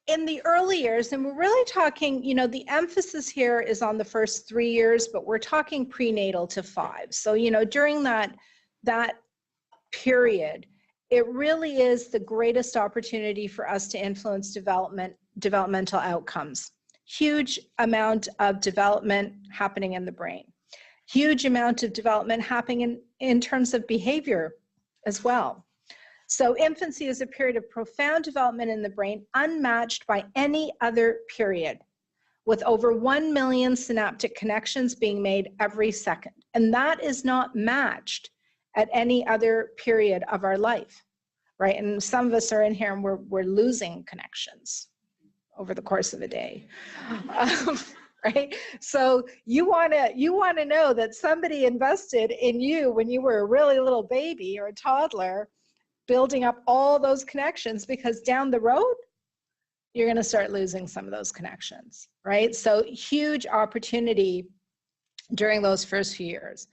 in the early years, and we're really talking, you know, the emphasis here is on the first 3 years, but we're talking prenatal to 5. So, you know, during that period, it really is the greatest opportunity for us to influence developmental outcomes. Huge amount of development happening in the brain. Huge amount of development happening in terms of behavior as well. So infancy is a period of profound development in the brain, unmatched by any other period, with over 1 million synaptic connections being made every second. And that is not matched at any other period of our life, right? And some of us are in here and we're losing connections over the course of a day. Right? So you want to know that somebody invested in you when you were a really little baby or a toddler, building up all those connections, because down the road, you're going to start losing some of those connections, right? So huge opportunity during those first few years.